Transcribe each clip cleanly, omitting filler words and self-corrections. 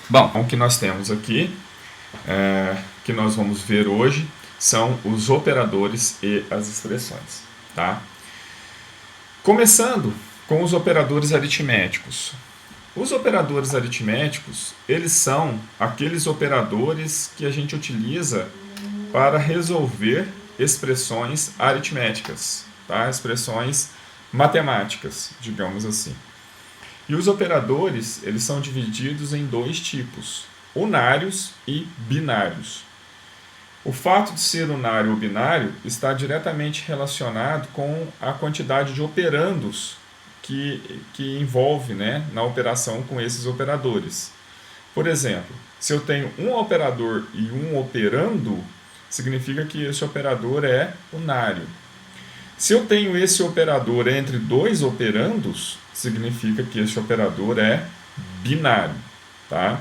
Bom, o que nós temos aqui, que nós vamos ver hoje, são os operadores e as expressões. Tá? Começando com os operadores aritméticos. Os operadores aritméticos, eles são aqueles operadores que a gente utiliza para resolver expressões aritméticas, tá? Expressões matemáticas, digamos assim. E os operadores, eles são divididos em dois tipos, unários e binários. O fato de ser unário ou binário está diretamente relacionado com a quantidade de operandos que envolve, né, na operação com esses operadores. Por exemplo, se eu tenho um operador e um operando, significa que esse operador é unário. Se eu tenho esse operador entre dois operandos, significa que esse operador é binário. Tá?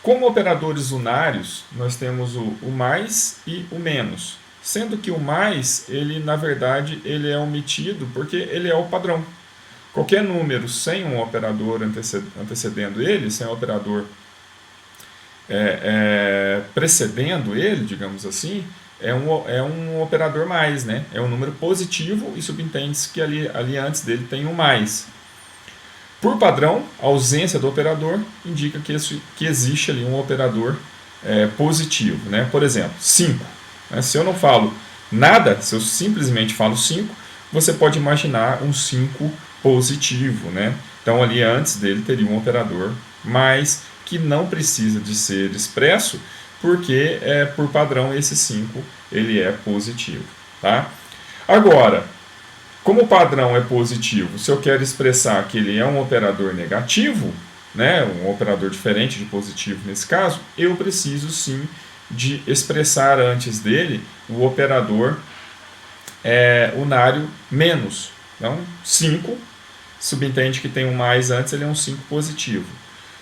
Como operadores unários, nós temos o mais e o menos. Sendo que o mais, ele na verdade, ele é omitido porque ele é o padrão. Qualquer número sem um operador antecedendo ele, sem um operador precedendo ele, digamos assim, é um operador mais, né? É um número positivo e subentende-se que ali antes dele tem um mais. Por padrão, a ausência do operador indica que existe ali um operador positivo, né? Por exemplo, 5. Né? Se eu não falo nada, se eu simplesmente falo 5, você pode imaginar um 5 positivo, né? Então ali antes dele teria um operador mais, que não precisa de ser expresso, porque por padrão esse 5 ele é positivo. Tá? Agora, como o padrão é positivo, se eu quero expressar que ele é um operador negativo, né, um operador diferente de positivo nesse caso, eu preciso sim de expressar antes dele o operador unário menos. Então, 5, subentende que tem um mais antes, ele é um 5 positivo.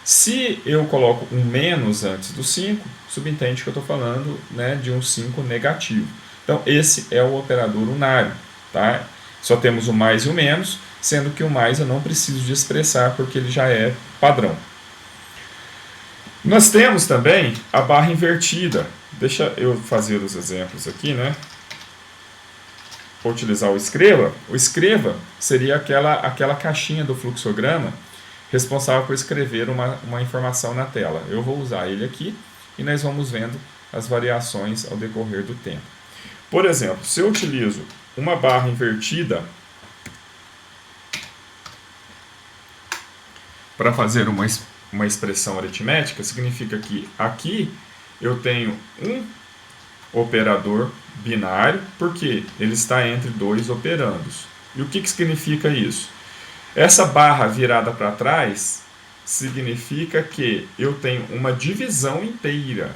Se eu coloco um menos antes do 5, subentende que eu estou falando, né, de um 5 negativo. Então, esse é o operador unário. Tá? Só temos o mais e o menos, sendo que o mais eu não preciso de expressar porque ele já é padrão. Nós temos também a barra invertida. Deixa eu fazer os exemplos aqui, né? Vou utilizar o escreva. O escreva seria aquela caixinha do fluxograma responsável por escrever uma informação na tela. Eu vou usar ele aqui e nós vamos vendo as variações ao decorrer do tempo. Por exemplo, se eu utilizo uma barra invertida para fazer uma expressão aritmética, significa que aqui eu tenho um operador binário, porque ele está entre dois operandos. E o que significa isso? Essa barra virada para trás significa que eu tenho uma divisão inteira.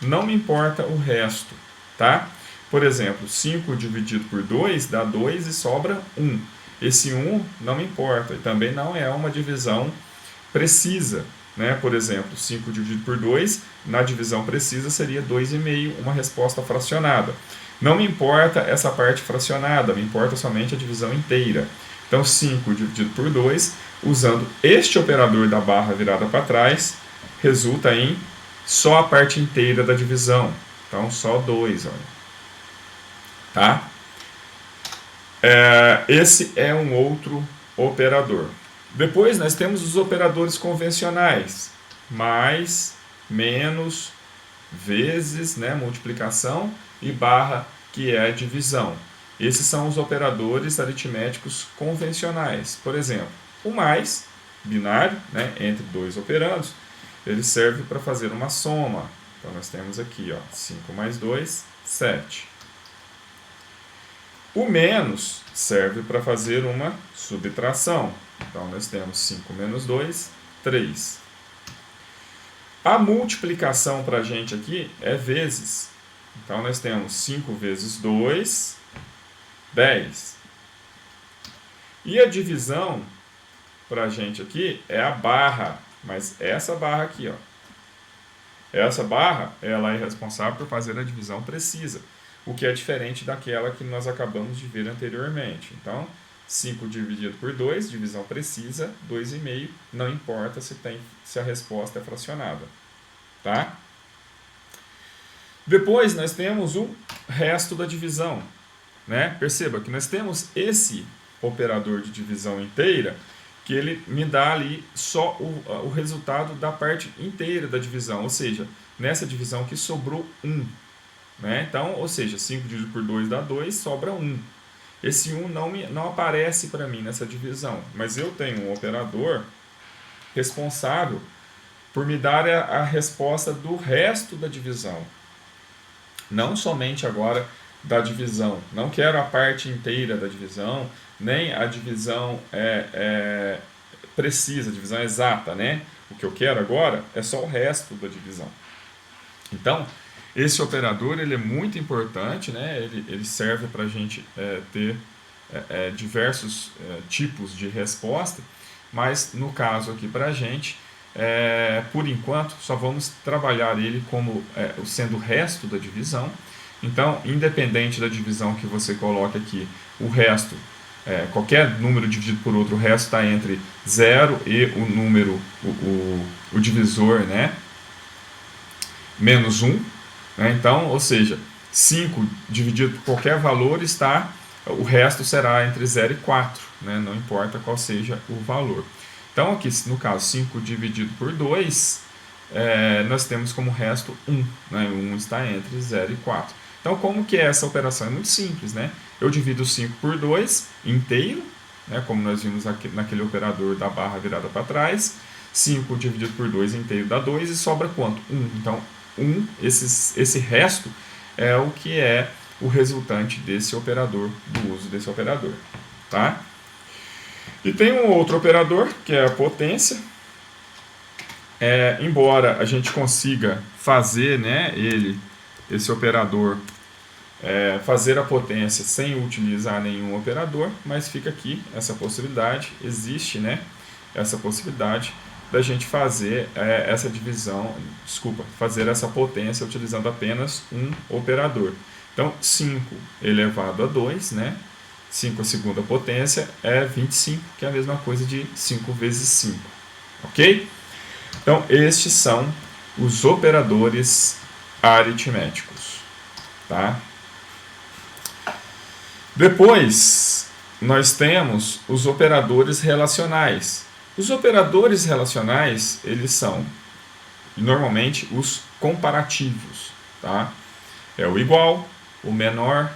Não me importa o resto. Tá? Por exemplo, 5 dividido por 2 dá 2 e sobra 1. Esse 1 não me importa e também não é uma divisão precisa. Né? Por exemplo, 5 dividido por 2, na divisão precisa seria 2,5, uma resposta fracionada. Não me importa essa parte fracionada, me importa somente a divisão inteira. Então, 5 dividido por 2, usando este operador da barra virada para trás, resulta em só a parte inteira da divisão. Então, só 2. Olha. Tá? Esse é um outro operador. Depois nós temos os operadores convencionais. Mais, menos, vezes, né, multiplicação, e barra, que é divisão. Esses são os operadores aritméticos convencionais. Por exemplo, o mais, binário, né, entre dois operandos, ele serve para fazer uma soma. Então nós temos aqui, ó, 5 mais 2, 7. O menos serve para fazer uma subtração. Então, nós temos 5 menos 2, 3. A multiplicação para a gente aqui é vezes. Então, nós temos 5 vezes 2, 10. E a divisão para a gente aqui é a barra. Mas essa barra aqui, ó. Essa barra, ela é responsável por fazer a divisão precisa, o que é diferente daquela que nós acabamos de ver anteriormente. Então, 5 dividido por 2, divisão precisa, 2,5, não importa se a resposta é fracionada. Tá? Depois nós temos o resto da divisão. Né? Perceba que nós temos esse operador de divisão inteira, que ele me dá ali só o resultado da parte inteira da divisão, ou seja, nessa divisão aqui sobrou 1. Né? Então, ou seja, 5 dividido por 2 dá 2, sobra 1. Esse 1 não aparece para mim nessa divisão, mas eu tenho um operador responsável por me dar a resposta do resto da divisão. Não somente agora da divisão. Não quero a parte inteira da divisão, nem a divisão precisa, a divisão exata, né? O que eu quero agora é só o resto da divisão. Então, esse operador ele é muito importante, né? Ele serve para a gente ter diversos tipos de resposta, mas no caso aqui para a gente, por enquanto, só vamos trabalhar ele como sendo o resto da divisão. Então, independente da divisão que você coloque aqui, o resto, qualquer número dividido por outro, o resto está entre 0 e o número, o divisor, né? Menos 1. Né? Então, ou seja, 5 dividido por qualquer valor o resto será entre 0 e 4. Né? Não importa qual seja o valor. Então, aqui, no caso, 5 dividido por 2, nós temos como resto 1. Né? 1 está entre 0 e 4. Então, como que é essa operação? É muito simples, né? Eu divido 5 por 2 inteiro, né? Como nós vimos aqui, naquele operador da barra virada para trás. 5 dividido por 2 inteiro dá 2 e sobra quanto? 1. Então, esse resto é o que é o resultante desse operador, do uso desse operador. Tá? E tem um outro operador, que é a potência. Embora a gente consiga fazer, né, esse operador, fazer a potência sem utilizar nenhum operador, mas fica aqui essa possibilidade, existe, né, essa possibilidade da gente fazer essa divisão, fazer essa potência utilizando apenas um operador. Então, 5 elevado a 2, né, 5 a segunda potência é 25, que é a mesma coisa de 5 vezes 5, ok? Então, estes são os operadores aritméticos. Tá? Depois, nós temos os operadores relacionais. Os operadores relacionais, eles são, normalmente, os comparativos. Tá? É o igual, o menor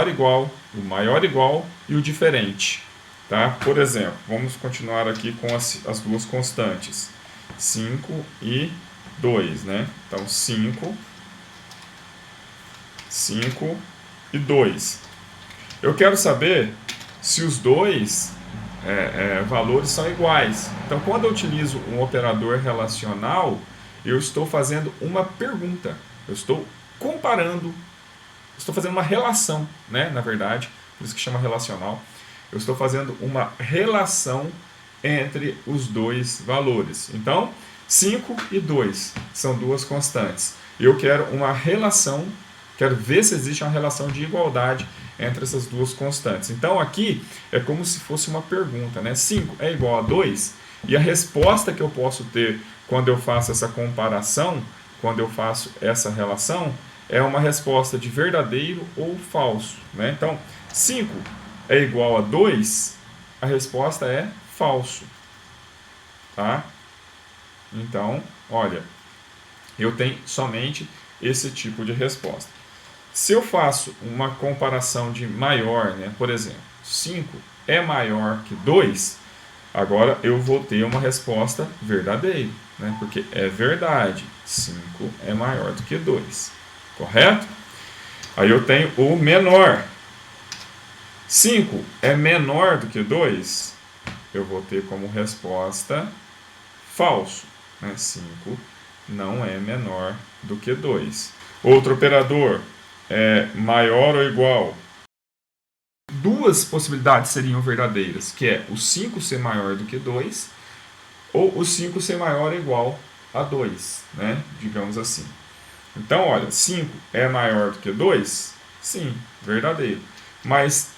igual, o maior igual e o diferente. Tá? Por exemplo, vamos continuar aqui com as duas constantes, 5 e 2. Né? Então, 5 e 2. Eu quero saber se os dois valores são iguais. Então, quando eu utilizo um operador relacional, eu estou fazendo uma pergunta. Eu estou comparando, estou fazendo uma relação, né? Na verdade, por isso que chama relacional. Eu estou fazendo uma relação entre os dois valores. Então, 5 e 2 são duas constantes. Eu quero uma relação, quero ver se existe uma relação de igualdade entre essas duas constantes. Então, aqui é como se fosse uma pergunta, né? 5 é igual a 2? E a resposta que eu posso ter quando eu faço essa comparação, quando eu faço essa relação, é uma resposta de verdadeiro ou falso. Né? Então, 5 é igual a 2, a resposta é falso. Tá? Então, olha, eu tenho somente esse tipo de resposta. Se eu faço uma comparação de maior, né, por exemplo, 5 é maior que 2, agora eu vou ter uma resposta verdadeira, né, porque é verdade, 5 é maior do que 2, correto? Aí eu tenho o menor. 5 é menor do que 2, eu vou ter como resposta falso. Né? 5 não é menor do que 2. Outro operador é maior ou igual. Duas possibilidades seriam verdadeiras, que é o 5 ser maior do que 2 ou o 5 ser maior ou igual a 2, né? Digamos assim. Então, olha, 5 é maior do que 2? Sim, verdadeiro. Mas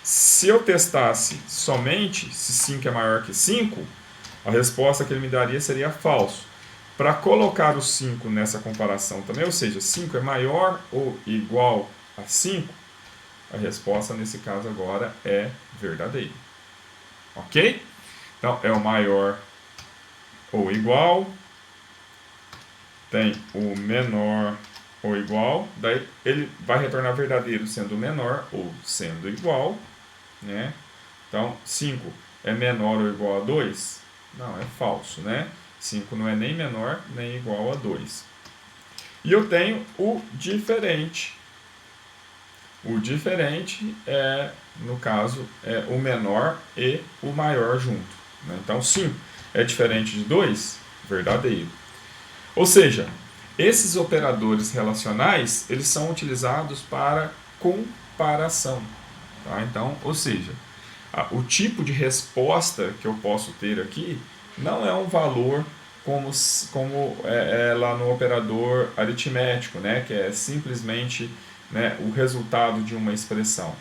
Se eu testasse somente se 5 é maior que 5, a resposta que ele me daria seria falso. Para colocar o 5 nessa comparação também, ou seja, 5 é maior ou igual a 5, a resposta nesse caso agora é verdadeiro. Ok? Então, é o maior ou igual, tem o menor ou igual, daí ele vai retornar verdadeiro sendo menor ou sendo igual, né? Então, 5 é menor ou igual a 2? Não, é falso, né? 5 não é nem menor nem igual a 2. E eu tenho o diferente. O diferente é, no caso, é o menor e o maior junto, né? Então, 5 é diferente de 2? Verdadeiro. Ou seja, esses operadores relacionais, eles são utilizados para comparação. Tá? Então, ou seja, o tipo de resposta que eu posso ter aqui não é um valor como é lá no operador aritmético, né, que é simplesmente, né, o resultado de uma expressão.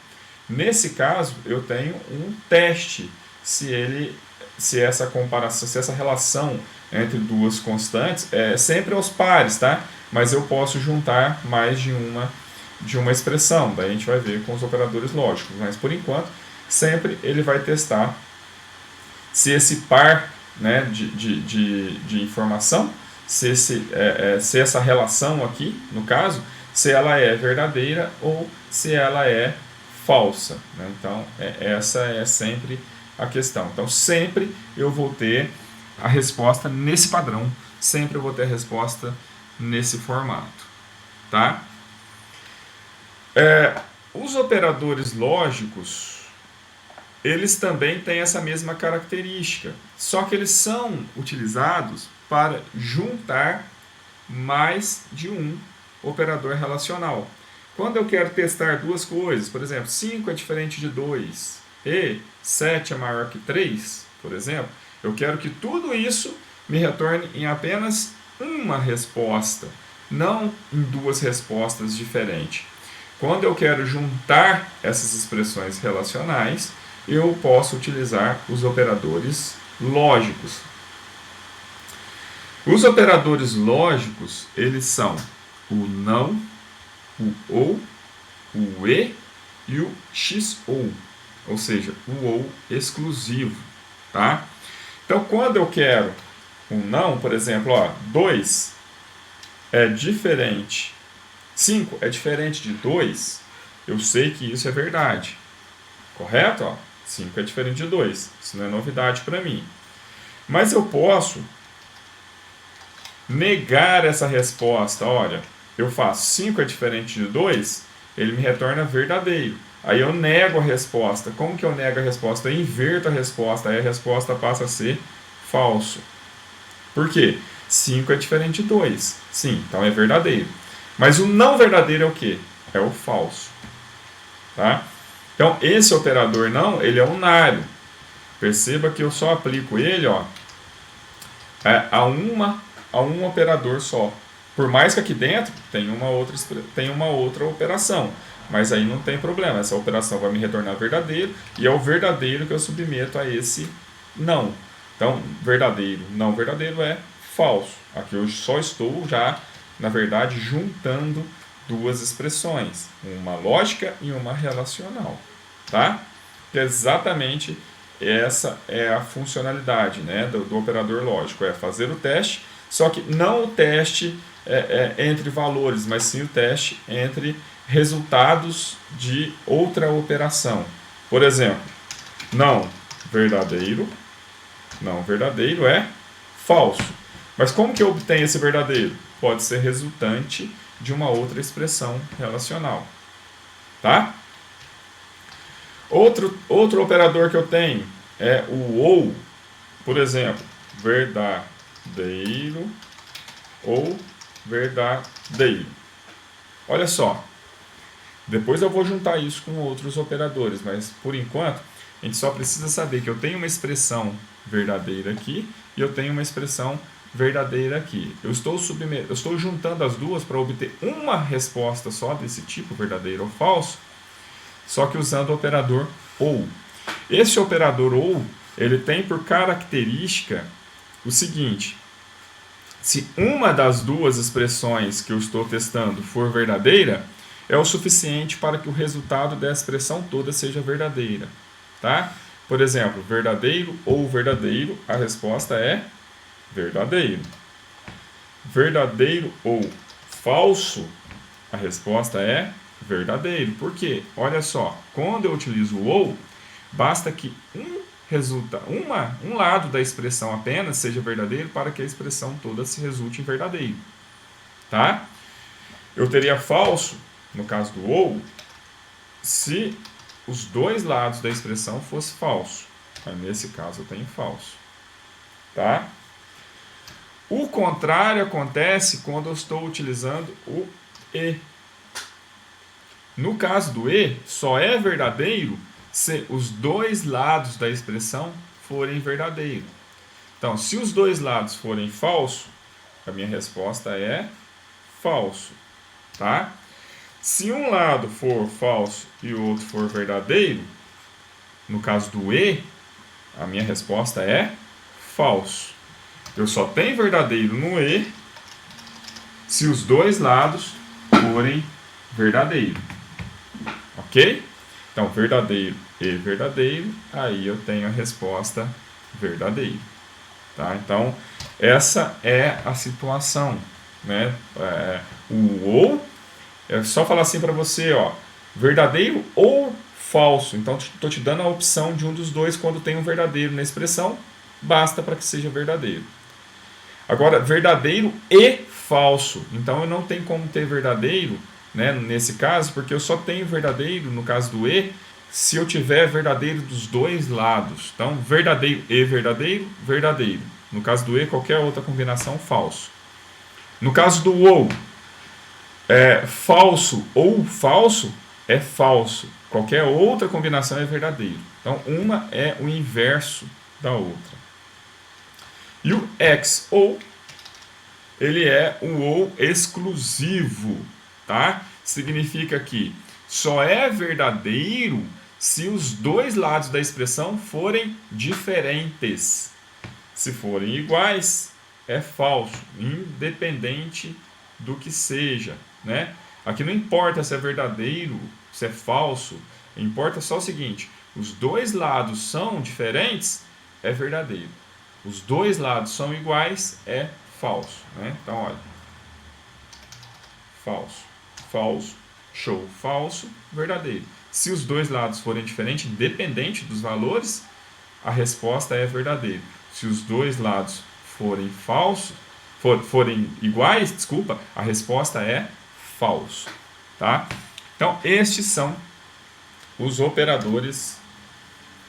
Nesse caso, eu tenho um teste se essa comparação, se essa relação entre duas constantes é sempre aos pares, tá? Mas eu posso juntar mais de uma expressão. Daí a gente vai ver com os operadores lógicos. Mas por enquanto, sempre ele vai testar se esse par, né, de informação, se essa relação aqui, no caso, se ela é verdadeira ou se ela é falsa. Né? Então, essa é sempre a questão. Então, sempre eu vou ter a resposta nesse padrão, sempre eu vou ter a resposta nesse formato. Tá? Os operadores lógicos, eles também têm essa mesma característica, só que eles são utilizados para juntar mais de um operador relacional. Quando eu quero testar duas coisas, por exemplo, 5 é diferente de 2 e 7 é maior que 3, por exemplo, eu quero que tudo isso me retorne em apenas uma resposta, não em duas respostas diferentes. Quando eu quero juntar essas expressões relacionais, eu posso utilizar os operadores lógicos. Os operadores lógicos, eles são o não, o ou, o e o ou seja, o ou exclusivo, tá? Então, quando eu quero um não, por exemplo, 2 é diferente, 5 é diferente de 2, eu sei que isso é verdade, correto? 5 é diferente de 2, isso não é novidade para mim. Mas eu posso negar essa resposta. Olha, eu faço 5 é diferente de 2, ele me retorna verdadeiro. Aí eu nego a resposta. Como que eu nego a resposta? Eu inverto a resposta, aí a resposta passa a ser falso. Por quê? 5 é diferente de 2. Sim, então é verdadeiro. Mas o não verdadeiro é o quê? É o falso. Tá? Então, esse operador não, ele é unário. Perceba que eu só aplico ele a um operador só. Por mais que aqui dentro tenha uma outra operação. Mas aí não tem problema. Essa operação vai me retornar verdadeiro. E é o verdadeiro que eu submeto a esse não. Então, verdadeiro, não verdadeiro é falso. Aqui eu só estou já, na verdade, juntando duas expressões. Uma lógica e uma relacional. Tá? Que exatamente essa é a funcionalidade, né, do operador lógico. É fazer o teste, só que não o teste entre valores, mas sim o teste entre resultados de outra operação. Por exemplo, não verdadeiro é falso. Mas como que eu obtenho esse verdadeiro? Pode ser resultante de uma outra expressão relacional. Tá? Outro operador que eu tenho é o ou. Por exemplo, verdadeiro ou verdadeiro. Olha só. Depois eu vou juntar isso com outros operadores, mas por enquanto a gente só precisa saber que eu tenho uma expressão verdadeira aqui e eu tenho uma expressão verdadeira aqui. Eu estou juntando as duas para obter uma resposta só desse tipo, verdadeiro ou falso, só que usando o operador ou. Este operador ou, ele tem por característica o seguinte: se uma das duas expressões que eu estou testando for verdadeira, é o suficiente para que o resultado da expressão toda seja verdadeira, tá? Por exemplo, verdadeiro ou verdadeiro, a resposta é verdadeiro. Verdadeiro ou falso, a resposta é verdadeiro. Por quê? Olha só, quando eu utilizo o ou, basta que um lado da expressão apenas seja verdadeiro para que a expressão toda se resulte em verdadeiro. Tá? Eu teria falso, no caso do ou, se os dois lados da expressão fossem falso. Aí, nesse caso eu tenho falso. Tá? O contrário acontece quando eu estou utilizando o e. No caso do e, só é verdadeiro se os dois lados da expressão forem verdadeiros. Então, se os dois lados forem falso, a minha resposta é falso, tá? Se um lado for falso e o outro for verdadeiro, no caso do e, a minha resposta é falso. Eu só tenho verdadeiro no e se os dois lados forem verdadeiros. Ok? Então, verdadeiro e verdadeiro, aí eu tenho a resposta verdadeiro. Tá? Então, essa é a situação. Né? O ou, é só falar assim para você, ó, verdadeiro ou falso. Então, estou te dando a opção de um dos dois quando tem um verdadeiro na expressão, basta para que seja verdadeiro. Agora, verdadeiro e falso. Então, eu não tenho como ter verdadeiro, né, nesse caso, porque eu só tenho verdadeiro, no caso do e, se eu tiver verdadeiro dos dois lados. Então, verdadeiro e verdadeiro, verdadeiro. No caso do e, qualquer outra combinação, falso. No caso do ou, falso ou falso, é falso. Qualquer outra combinação é verdadeiro. Então, uma é o inverso da outra. E o ex ou, ele é o ou exclusivo, tá? Significa que só é verdadeiro se os dois lados da expressão forem diferentes. Se forem iguais, é falso, independente do que seja, né? Aqui não importa se é verdadeiro, se é falso, importa só o seguinte: os dois lados são diferentes, é verdadeiro. Os dois lados são iguais, é falso, né? Então, olha, falso, falso, show, falso, verdadeiro. Se os dois lados forem diferentes, independente dos valores, a resposta é verdadeiro. Se os dois lados forem falsos, forem iguais, desculpa, a resposta é falso, tá? Então, estes são os operadores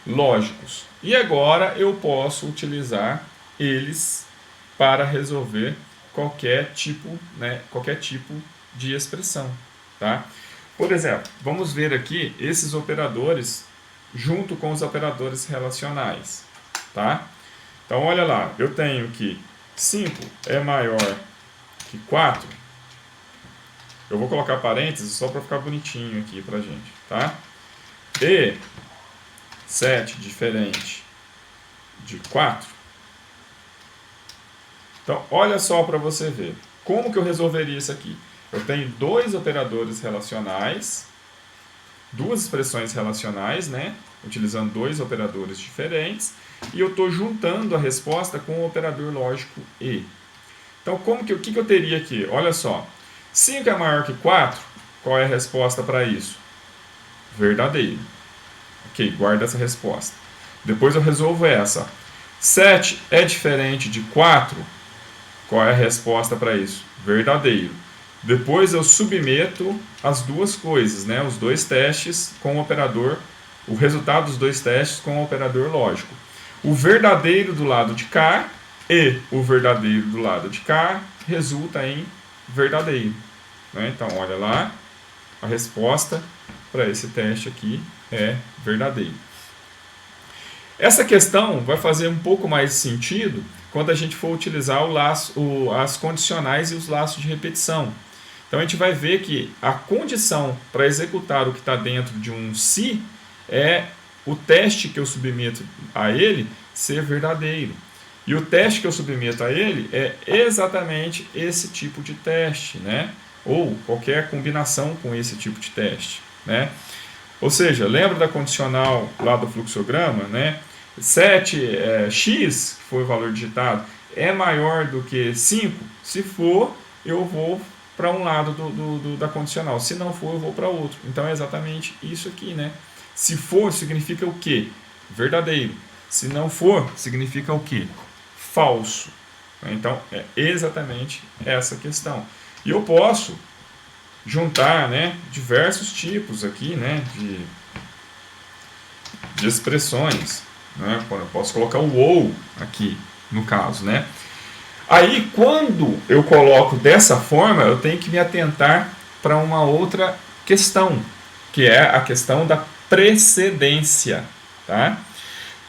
lógicos. E agora eu posso utilizar eles para resolver qualquer tipo de expressão, tá? Por exemplo, vamos ver aqui esses operadores junto com os operadores relacionais, tá? Então, olha lá, eu tenho que 5 é maior que 4. Eu vou colocar parênteses só para ficar bonitinho aqui pra gente, tá? E 7 diferente de 4. Então, olha só para você ver. Como que eu resolveria isso aqui? Eu tenho dois operadores relacionais, duas expressões relacionais, né? Utilizando dois operadores diferentes, e eu estou juntando a resposta com o operador lógico e. Então, o que eu teria aqui? Olha só, 5 é maior que 4, qual é a resposta para isso? Verdadeiro. Ok, guarda essa resposta. Depois eu resolvo essa. 7 é diferente de 4, qual é a resposta para isso? Verdadeiro. Depois eu submeto as duas coisas, né? Os dois testes com o operador, o resultado dos dois testes com o operador lógico. O verdadeiro do lado de cá e o verdadeiro do lado de cá resulta em verdadeiro, né? Então, olha lá, a resposta para esse teste aqui é verdadeiro. Essa questão vai fazer um pouco mais sentido quando a gente for utilizar as condicionais e os laços de repetição. Então a gente vai ver que a condição para executar o que está dentro de um se é o teste que eu submeto a ele ser verdadeiro. E o teste que eu submeto a ele é exatamente esse tipo de teste, né? Ou qualquer combinação com esse tipo de teste, né? Ou seja, lembra da condicional lá do fluxograma, né? 7x, que foi o valor digitado, é maior do que 5? Se for, eu vou para um lado da condicional. Se não for, eu vou para outro. Então é exatamente isso aqui, né? Se for, significa o quê? Verdadeiro. Se não for, significa o quê? Falso. Então é exatamente essa questão. E eu posso juntar, né, diversos tipos aqui, né, de expressões, né? Eu posso colocar o ou aqui no caso, né? Aí quando eu coloco dessa forma, eu tenho que me atentar para uma outra questão, que é a questão da precedência, tá?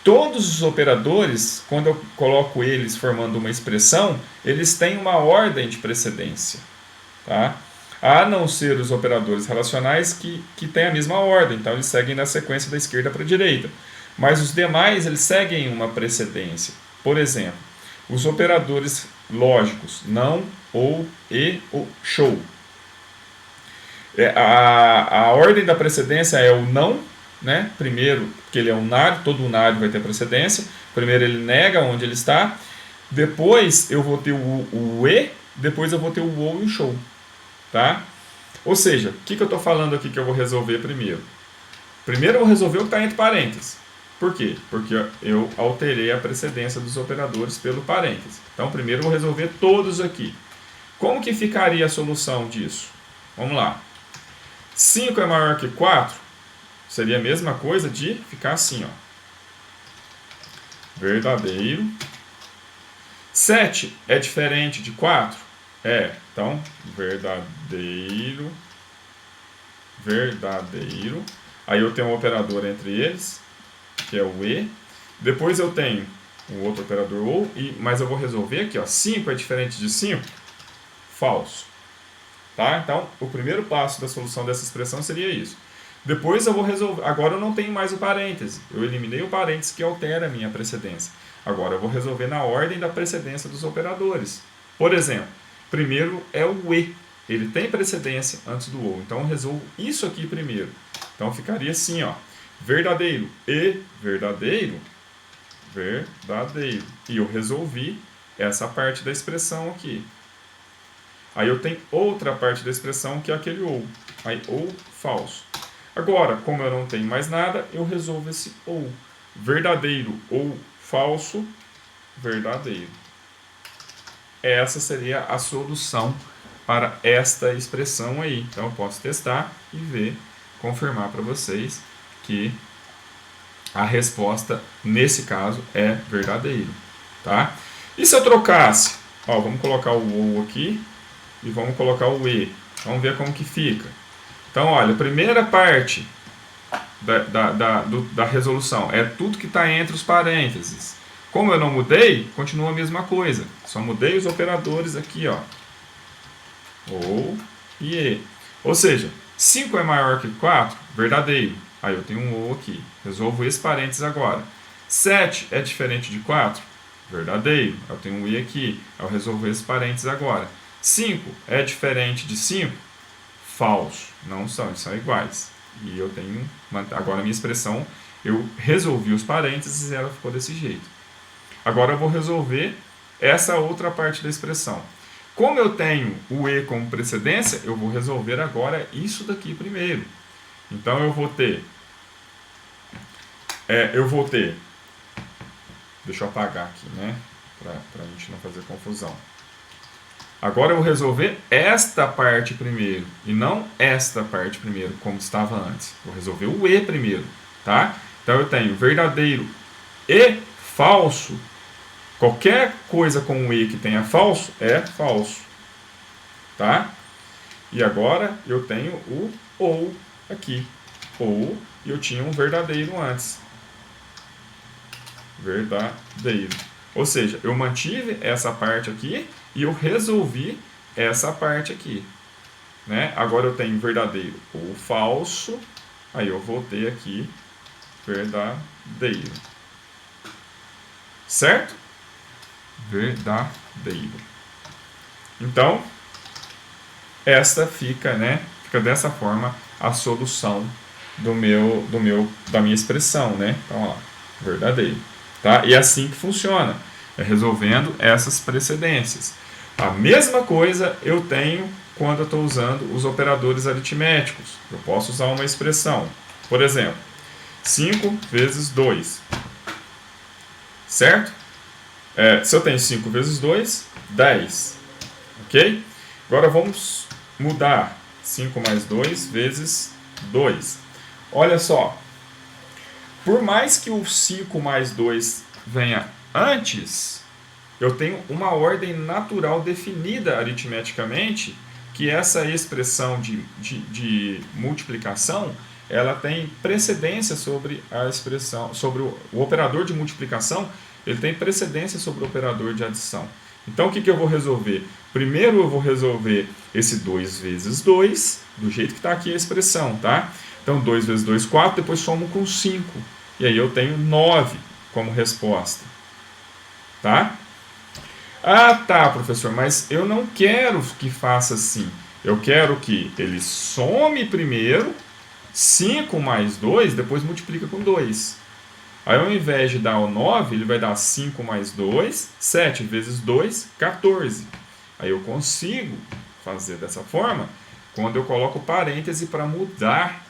Todos os operadores, quando eu coloco eles formando uma expressão, eles têm uma ordem de precedência, tá? A não ser os operadores relacionais que têm a mesma ordem, então eles seguem na sequência da esquerda para a direita. Mas os demais, eles seguem uma precedência. Por exemplo, os operadores lógicos, não, ou, e, ou, show. A ordem da precedência é o não, né? Primeiro, porque ele é unário, todo unário vai ter precedência. Primeiro ele nega onde ele está. Depois eu vou ter o e, depois eu vou ter o ou e o show. Tá? Ou seja, o que eu estou falando aqui que eu vou resolver primeiro? Primeiro eu vou resolver o que está entre parênteses. Por quê? Porque eu alterei a precedência dos operadores pelo parênteses. Então primeiro eu vou resolver todos aqui. Como que ficaria a solução disso? Vamos lá. 5 é maior que 4? Seria a mesma coisa de ficar assim, ó. Verdadeiro. 7 é diferente de 4? É, então, verdadeiro. Aí eu tenho um operador entre eles, que é o e. Depois eu tenho um outro operador ou, mas eu vou resolver aqui, ó. 5 é diferente de 5? Falso. Tá? Então, o primeiro passo da solução dessa expressão seria isso. Depois eu vou resolver. Agora eu não tenho mais o parêntese. Eu eliminei o parêntese que altera a minha precedência. Agora eu vou resolver na ordem da precedência dos operadores. Por exemplo, primeiro é o e. Ele tem precedência antes do ou. Então eu resolvo isso aqui primeiro. Então ficaria assim, ó. Verdadeiro e verdadeiro. Verdadeiro. E eu resolvi essa parte da expressão aqui. Aí eu tenho outra parte da expressão que é aquele ou. Aí ou falso. Agora, como eu não tenho mais nada, eu resolvo esse ou. Verdadeiro ou falso, verdadeiro. Essa seria a solução para esta expressão aí. Então eu posso testar e ver, confirmar para vocês que a resposta nesse caso é verdadeiro, tá? E se eu trocasse? Ó, vamos colocar o ou aqui e vamos colocar o e. Vamos ver como que fica. Então, olha, a primeira parte da resolução é tudo que está entre os parênteses. Como eu não mudei, continua a mesma coisa. Só mudei os operadores aqui, ó. Ou e e. Ou seja, 5 é maior que 4? Verdadeiro. Aí eu tenho um ou aqui. Resolvo esse parênteses agora. 7 é diferente de 4? Verdadeiro. Eu tenho um e aqui. Eu resolvo esse parênteses agora. 5 é diferente de 5? Falso. Não são, eles são iguais. E eu tenho. Agora a minha expressão, eu resolvi os parênteses e ela ficou desse jeito. Agora eu vou resolver essa outra parte da expressão. Como eu tenho o e como precedência, eu vou resolver agora isso daqui primeiro. Então eu vou ter. Deixa eu apagar aqui, né? Para a gente não fazer confusão. Agora eu vou resolver esta parte primeiro e não esta parte primeiro, como estava antes. Vou resolver o e primeiro, tá? Então eu tenho verdadeiro e falso. Qualquer coisa com o e que tenha falso é falso, tá? E agora eu tenho o ou aqui. Ou eu tinha um verdadeiro antes. Verdadeiro. Ou seja, eu mantive essa parte aqui e eu resolvi essa parte aqui, né? Agora eu tenho verdadeiro ou falso, aí eu vou ter aqui verdadeiro. Certo? Verdadeiro. Então, esta fica, né? Fica dessa forma a solução da minha expressão, né? Então, ó, verdadeiro, tá? E é assim que funciona, é resolvendo essas precedências. A mesma coisa eu tenho quando eu estou usando os operadores aritméticos. Eu posso usar uma expressão, por exemplo, 5 vezes 2, certo? Se eu tenho 5 vezes 2, 10, ok? Agora vamos mudar 5 mais 2 vezes 2. Olha só, por mais que o 5 mais 2 venha antes, eu tenho uma ordem natural definida aritmeticamente, que essa expressão de multiplicação, ela tem precedência sobre a expressão, sobre o operador de multiplicação, ele tem precedência sobre o operador de adição. Então o que eu vou resolver? Primeiro eu vou resolver esse 2 vezes 2, do jeito que está aqui a expressão, tá? Então 2 vezes 2, 4, depois somo com 5. E aí eu tenho 9 como resposta. Tá? Ah, tá, professor, mas eu não quero que faça assim. Eu quero que ele some primeiro, 5 mais 2, depois multiplica com 2. Aí ao invés de dar o 9, ele vai dar 5 mais 2, 7 vezes 2, 14. Aí eu consigo fazer dessa forma quando eu coloco parêntese para mudar,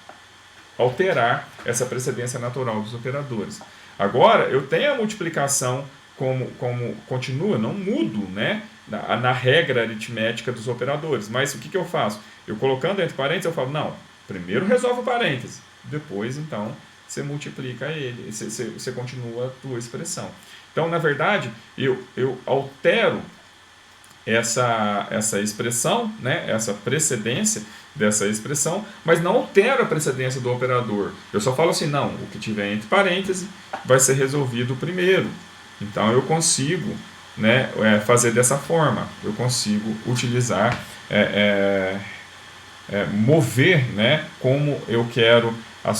alterar essa precedência natural dos operadores. Agora, eu tenho a multiplicação como continua, não mudo, né, na regra aritmética dos operadores. Mas o que eu faço? Eu colocando entre parênteses, eu falo, não, primeiro resolve o parêntese, depois, então, você multiplica ele, você continua a tua expressão. Então, na verdade, eu altero essa expressão, né, essa precedência dessa expressão, mas não altero a precedência do operador. Eu só falo assim, não, o que tiver entre parênteses vai ser resolvido primeiro. Então, eu consigo, né, fazer dessa forma. Eu consigo utilizar, mover, né, como eu quero,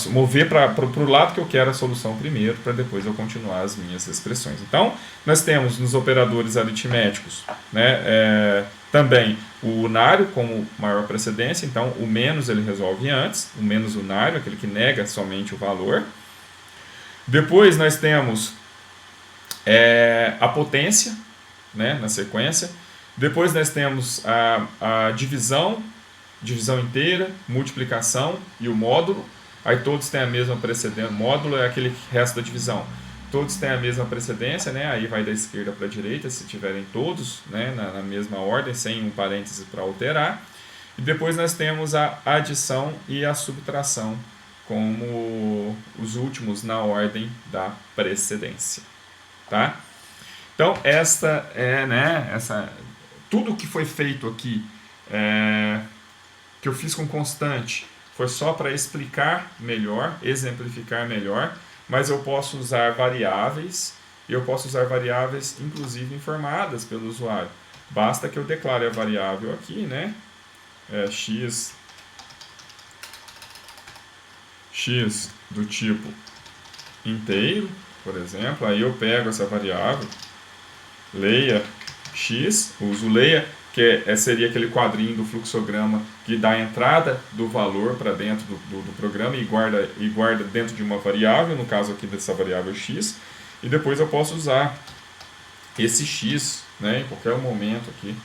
mover para o lado que eu quero a solução primeiro, para depois eu continuar as minhas expressões. Então, nós temos nos operadores aritméticos, né, também o unário como maior precedência, então o menos ele resolve antes, o menos unário, aquele que nega somente o valor. Depois nós temos a potência, né, na sequência. Depois nós temos a divisão inteira, multiplicação e o módulo. Aí todos têm a mesma precedência. Módulo é aquele resto da divisão. Todos têm a mesma precedência, né? Aí vai da esquerda para a direita, se tiverem todos, né, na mesma ordem, sem um parêntese para alterar. E depois nós temos a adição e a subtração como os últimos na ordem da precedência. Tá? Então, esta é, né, tudo que foi feito aqui, que eu fiz com constante, foi só para explicar melhor, exemplificar melhor, mas eu posso usar variáveis, e eu posso usar variáveis, inclusive, informadas pelo usuário. Basta que eu declare a variável aqui, né, x do tipo inteiro, por exemplo, aí eu pego essa variável, leia x, uso leia, que seria aquele quadrinho do fluxograma que dá a entrada do valor para dentro do programa e guarda dentro de uma variável, no caso aqui dessa variável x, e depois eu posso usar esse x, né, em qualquer momento aqui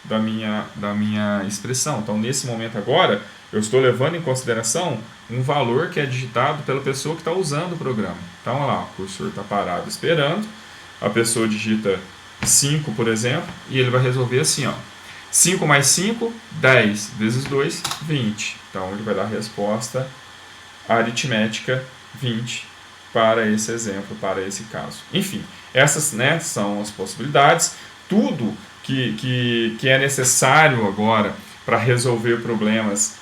da minha expressão. Então, nesse momento agora, eu estou levando em consideração um valor que é digitado pela pessoa que está usando o programa. Então, olha lá, o cursor está parado esperando, a pessoa digita 5, por exemplo, e ele vai resolver assim, ó, 5 mais 5, 10, vezes 2, 20. Então, ele vai dar a resposta aritmética 20 para esse exemplo, para esse caso. Enfim, essas, né, são as possibilidades. Tudo que é necessário agora para resolver problemas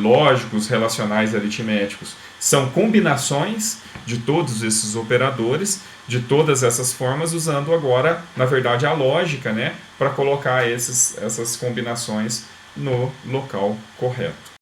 lógicos, relacionais e aritméticos são combinações de todos esses operadores, de todas essas formas, usando agora, na verdade, a lógica, né, para colocar essas combinações no local correto.